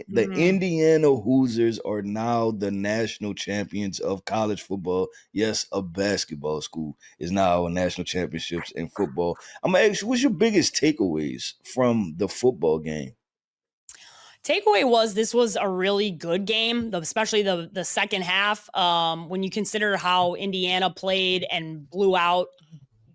The Mm. Indiana Hoosiers are now the national champions of college football. Yes, a basketball school is now a national championships in football. I'm gonna ask you, what's your biggest takeaways from the football game? Takeaway was this was a really good game, especially the second half. When you consider how Indiana played and blew out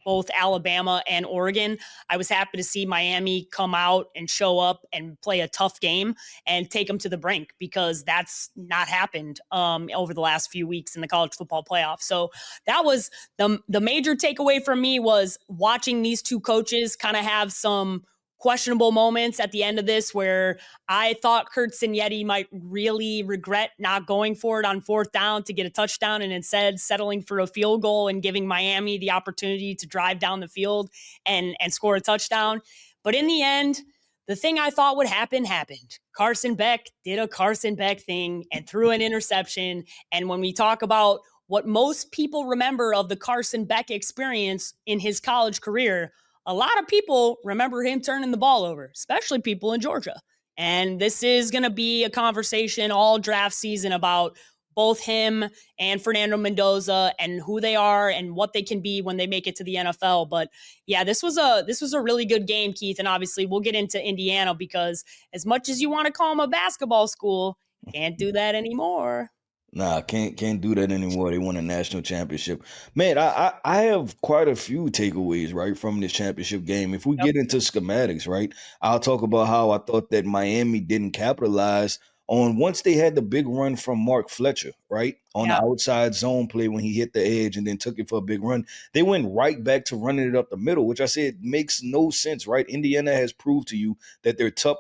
both Alabama and Oregon, I was happy to see Miami come out and show up and play a tough game and take them to the brink, because that's not happened over the last few weeks in the college football playoff. So that was the major takeaway from me, was watching these two coaches kind of have some questionable moments at the end of this, where I thought Kurt Signetti might really regret not going for it on fourth down to get a touchdown, and instead settling for a field goal and giving Miami the opportunity to drive down the field and score a touchdown. But in the end, the thing I thought would happen happened. Carson Beck did a Carson Beck thing and threw an interception. And when we talk about what most people remember of the Carson Beck experience in his college career, a lot of people remember him turning the ball over, especially people in Georgia. And this is going to be a conversation all draft season about both him and Fernando Mendoza and who they are and what they can be when they make it to the NFL. But yeah, this was a really good game, Keith. And obviously we'll get into Indiana, because as much as you want to call them a basketball school, can't do that anymore. Nah, can't do that anymore. They won a national championship. Man, I have quite a few takeaways, right, from this championship game. If we Yep. get into schematics, right, I'll talk about how I thought that Miami didn't capitalize on once they had the big run from Mark Fletcher, right, on the Yeah. outside zone play when he hit the edge and then took it for a big run. They went right back to running it up the middle, which I said makes no sense, right? Indiana has proved to you that they're tough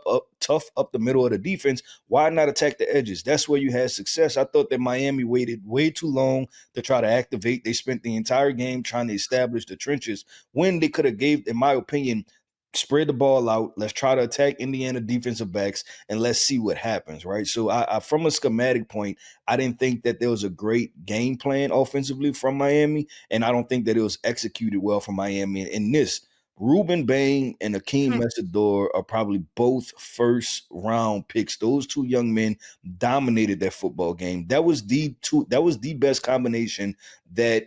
up the middle of the defense. Why not attack the edges? That's where you had success. I thought that Miami waited way too long to try to activate. They spent the entire game trying to establish the trenches when they could have gave, in my opinion, spread the ball out. Let's try to attack Indiana defensive backs and let's see what happens, right? So from a schematic point, I didn't think that there was a great game plan offensively from Miami, and I don't think that it was executed well from Miami. In this, Ruben Bain and Akeem Messador are probably both first round picks. Those two young men dominated that football game. That was the best combination that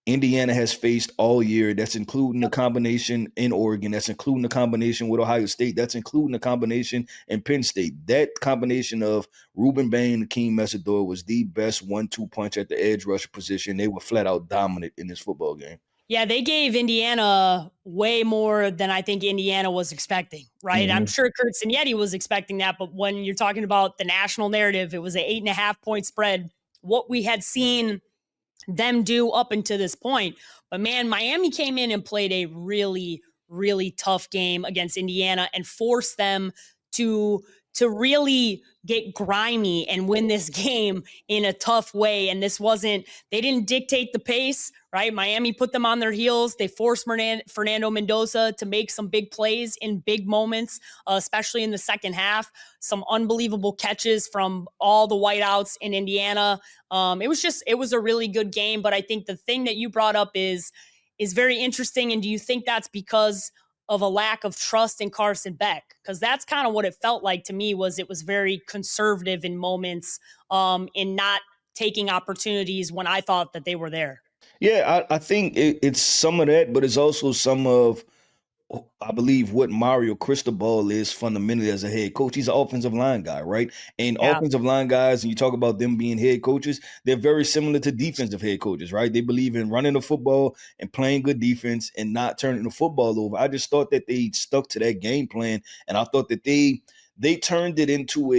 Indiana has faced all year. That's including the combination in Oregon. That's including the combination with Ohio State. That's including the combination in Penn State. That combination of Ruben Bain and Akeem Messador was the best 1-2 punch at the edge rusher position. They were flat out dominant in this football game. Yeah, they gave Indiana way more than I think Indiana was expecting, right? I'm Mm-hmm. sure Kurt Signetti was expecting that, but when you're talking about the national narrative, it was an 8.5 point spread. What we had seen them do up until this point. But man, Miami came in and played a really, really tough game against Indiana and forced them to to really get grimy and win this game in a tough way. And this wasn't, they didn't dictate the pace, right? Miami put them on their heels. They forced Fernando Mendoza to make some big plays in big moments, especially in the second half. Some unbelievable catches from all the whiteouts in Indiana. It was a really good game. But I think the thing that you brought up is very interesting. And do you think that's because of a lack of trust in Carson Beck? Because that's kind of what it felt like to me. Was it was very conservative in moments, in not taking opportunities when I thought that they were there. Yeah, I think it's some of that, but it's also some of, I believe, what Mario Cristobal is fundamentally as a head coach. He's an offensive line guy, right? And Yeah. offensive line guys, and you talk about them being head coaches, they're very similar to defensive head coaches, right? They believe in running the football and playing good defense and not turning the football over. I just thought that they stuck to that game plan, and I thought that they turned it into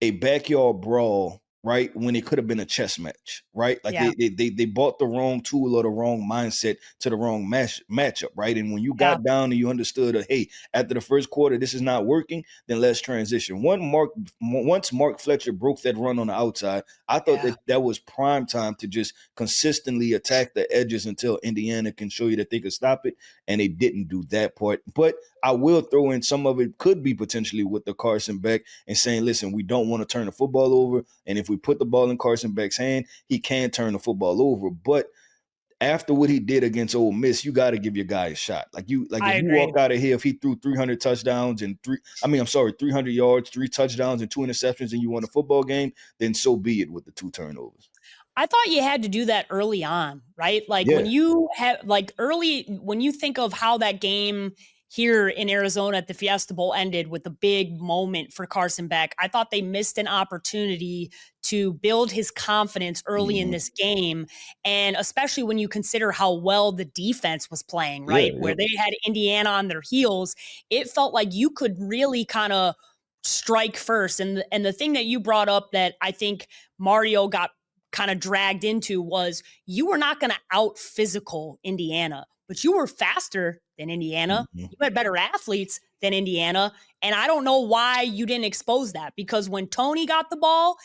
a backyard brawl, right? When it could have been a chess match, right? Like Yeah. they bought the wrong tool or the wrong mindset to the wrong matchup, right? And when you Yeah. got down and you understood that, hey, after the first quarter, this is not working, then let's transition. Once Mark Fletcher broke that run on the outside, I thought Yeah. that was prime time to just consistently attack the edges until Indiana can show you that they could stop it, and they didn't do that part. But I will throw in some of it could be potentially with the Carson Beck and saying, listen, we don't want to turn the football over. And if we put the ball in Carson Beck's hand, he can turn the football over. But after what he did against Ole Miss, you got to give your guy a shot. Like I if you agree. walk out of here, if he threw 300 touchdowns and 300 yards, 3 touchdowns and 2 interceptions, and you won a football game, then so be it with the 2 turnovers. I thought you had to do that early on, right? Like when Yeah. you have like early when you think of how that game here in Arizona at the Fiesta Bowl ended with a big moment for Carson Beck, I thought they missed an opportunity to build his confidence early in Mm-hmm. this game. And especially when you consider how well the defense was playing, Yeah. right? Where Yep. they had Indiana on their heels, it felt like you could really kind of strike first. And the thing that you brought up that I think Mario got kind of dragged into was you were not going to out physical Indiana, but you were faster than Indiana. Mm-hmm. You had better athletes than Indiana. And I don't know why you didn't expose that, because when Tony got the ball,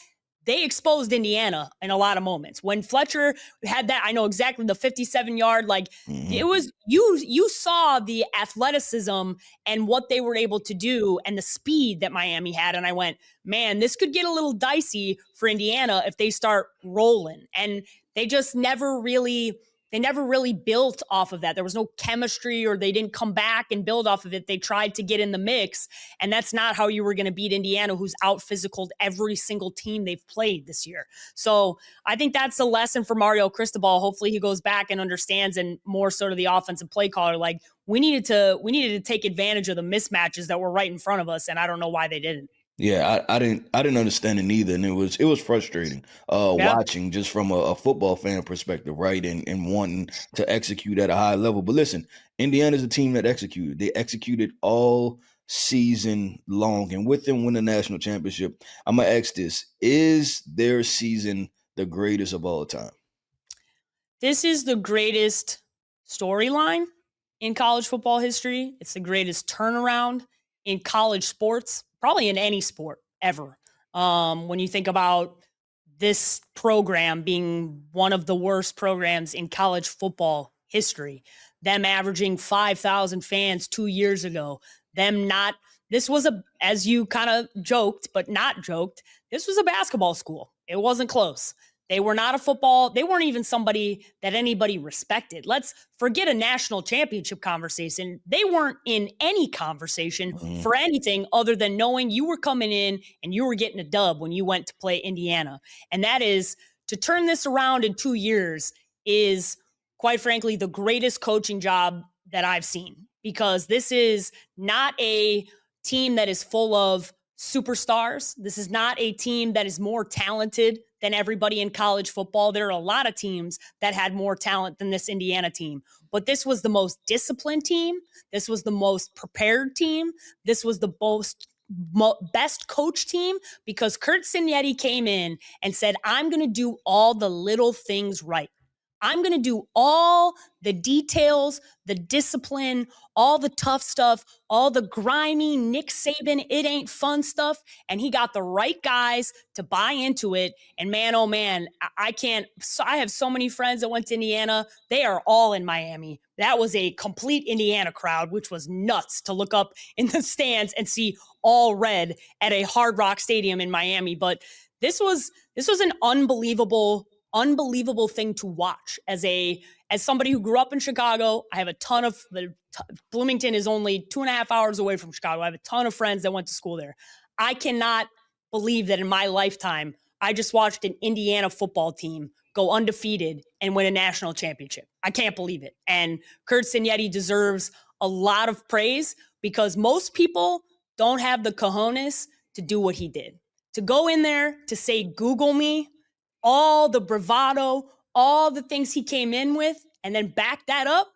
they exposed Indiana in a lot of moments. When Fletcher had that, I know exactly the 57-yard, like Mm-hmm. it was you saw the athleticism and what they were able to do and the speed that Miami had. And I went, man, this could get a little dicey for Indiana if they start rolling. And they just never really built off of that. There was no chemistry, or they didn't come back and build off of it. They tried to get in the mix, and that's not how you were going to beat Indiana, who's out physicaled every single team they've played this year. So I think that's a lesson for Mario Cristobal. Hopefully he goes back and understands, and more so to the offensive play caller, like we needed to take advantage of the mismatches that were right in front of us, and I don't know why they didn't. Yeah, I didn't understand it either, and it was frustrating Yeah. watching just from a football fan perspective, right? And wanting to execute at a high level. But listen, Indiana's a team that executed. They executed all season long, and with them win the national championship. I'm gonna ask this: is their season the greatest of all time? This is the greatest storyline in college football history. It's the greatest turnaround in college sports, probably in any sport ever. When you think about this program being one of the worst programs in college football history, them averaging 5,000 fans 2 years ago, them not, this was as you kind of joked, but not joked, this was a basketball school. It wasn't close. They were not a football. They weren't even somebody that anybody respected. Let's forget a national championship conversation. They weren't in any conversation Mhm. for anything other than knowing you were coming in and you were getting a dub when you went to play Indiana. And that is, to turn this around in 2 years is, quite frankly, the greatest coaching job that I've seen, because this is not a team that is full of superstars. This is not a team that is more talented than everybody in college football. There are a lot of teams that had more talent than this Indiana team, but this was the most disciplined team. This was the most prepared team. This was the best coach team, because Kurt Signetti came in and said, I'm going to do all the little things right. I'm going to do all the details, the discipline, all the tough stuff, all the grimy Nick Saban, it ain't fun stuff. And he got the right guys to buy into it. And man, oh man, I can't. I have so many friends that went to Indiana. They are all in Miami. That was a complete Indiana crowd, which was nuts to look up in the stands and see all red at a Hard Rock Stadium in Miami. But this was an unbelievable thing to watch as somebody who grew up in Chicago. I have a ton of Bloomington is only 2.5 hours away from Chicago. I have a ton of friends that went to school there. I cannot believe that in my lifetime I just watched an Indiana football team go undefeated and win a national championship. I can't believe it. And Kurt Signetti deserves a lot of praise, because most people don't have the cojones to do what he did. To go in there, to say, Google me, all the bravado, all the things he came in with, and then back that up,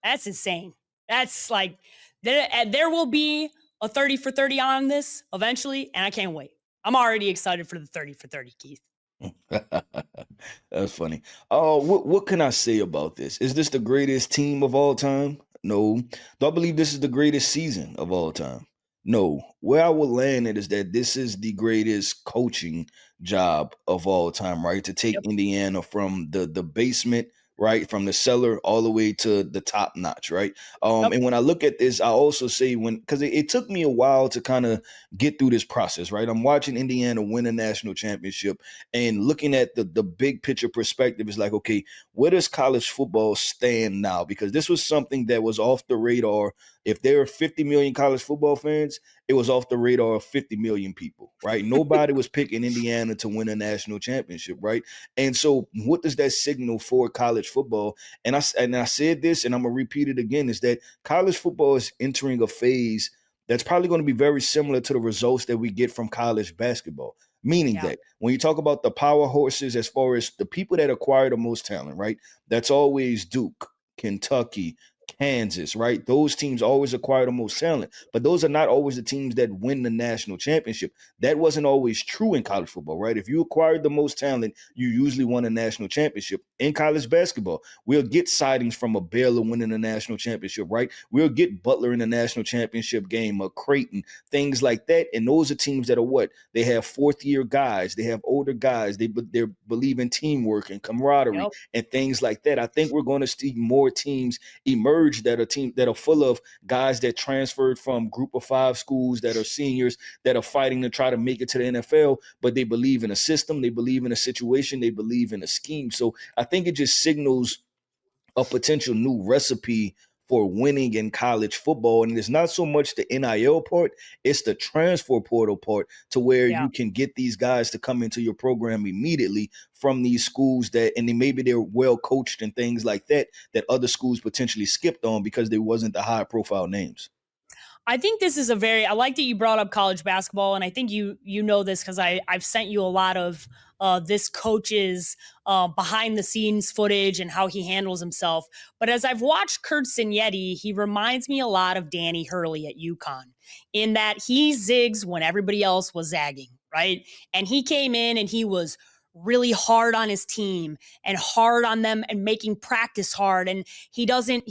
that's insane. That's like, there will be a 30 for 30 on this eventually, and I can't wait. I'm already excited for the 30 for 30, Keith. That's funny. Oh, what can I say about this? Is this the greatest team of all time? No. Do I believe this is the greatest season of all time? No. Where I will land it is that this is the greatest coaching job of all time, right? To take Yep. Indiana from the basement right? From the cellar all the way to the top notch, right? Yep. And when I look at this, I also say because it took me a while to kind of get through this process, right? I'm watching Indiana win a national championship and looking at the big picture perspective is like, okay, where does college football stand now? Because this was something that was off the radar. If there are 50 million college football fans, it was off the radar of 50 million people, right? Nobody was picking Indiana to win a national championship, right? And so, what does that signal for college football? And I said this, and I'm gonna repeat it again: is that college football is entering a phase that's probably going to be very similar to the results that we get from college basketball. Meaning Yeah. that when you talk about the power horses, as far as the people that acquire the most talent, right? That's always Duke, Kentucky, Kansas, right? Those teams always acquire the most talent, but those are not always the teams that win the national championship. That wasn't always true in college football, right? If you acquired the most talent, you usually won a national championship. In college basketball, we'll get sightings from a Baylor winning a national championship, right? We'll get Butler in the national championship game, a Creighton, things like that. And those are teams that are what? They have fourth year guys, they have older guys, they believe in teamwork and camaraderie Yep. and things like that. I think we're going to see more teams emerge that are full of guys that transferred from group of five schools that are seniors that are fighting to try to make it to the NFL, but they believe in a system, they believe in a situation, they believe in a scheme. So I think it just signals a potential new recipe for winning in college football. And it's not so much the NIL part, it's the transfer portal part to where Yeah. you can get these guys to come into your program immediately from these schools that, and then maybe they're well coached and things like that, that other schools potentially skipped on because they wasn't the high profile names. I think this is a very I like that you brought up college basketball, and I think you know this because I've sent you a lot of this coach's behind the scenes footage and how he handles himself. But as I've watched Kurt Signetti, he reminds me a lot of Danny Hurley at UConn in that he zigs when everybody else was zagging, right? And he came in and he was really hard on his team and hard on them and making practice hard, and he doesn't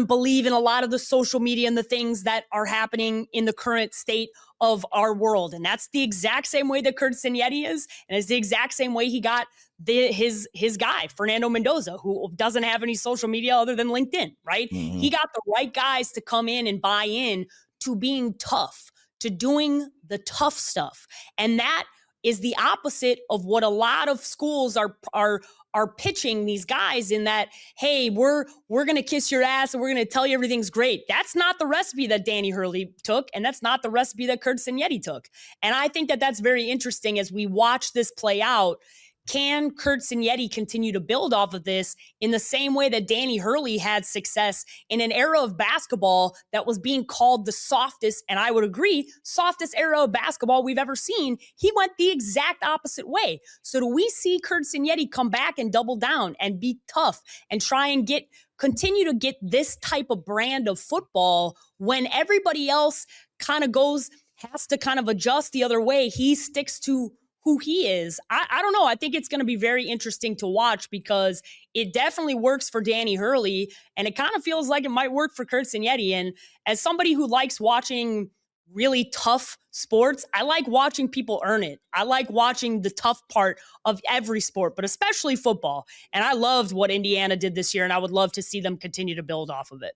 believe in a lot of the social media and the things that are happening in the current state of our world. And that's the exact same way that Kurt Signetti is. And it's the exact same way he got his guy, Fernando Mendoza, who doesn't have any social media other than LinkedIn, right? He Mm-hmm. got the right guys to come in and buy in to being tough, to doing the tough stuff. And that is the opposite of what a lot of schools are pitching these guys in that, hey, we're going to kiss your ass and we're going to tell you everything's great. That's not the recipe that Danny Hurley took, and that's not the recipe that Kurt Signetti took. And I think that that's very interesting as we watch this play out. Can Kurt Signetti continue to build off of this in the same way that Danny Hurley had success in an era of basketball that was being called the softest, and I would agree, softest era of basketball we've ever seen? He went the exact opposite way. So do we see Kurt Signetti come back and double down and be tough and try and continue to get this type of brand of football when everybody else kind of has to kind of adjust the other way? He sticks to who he is. I don't know. I think it's going to be very interesting to watch because it definitely works for Danny Hurley, and it kind of feels like it might work for Kurt Signetti. And as somebody who likes watching really tough sports, I like watching people earn it. I like watching the tough part of every sport, but especially football. And I loved what Indiana did this year, and I would love to see them continue to build off of it.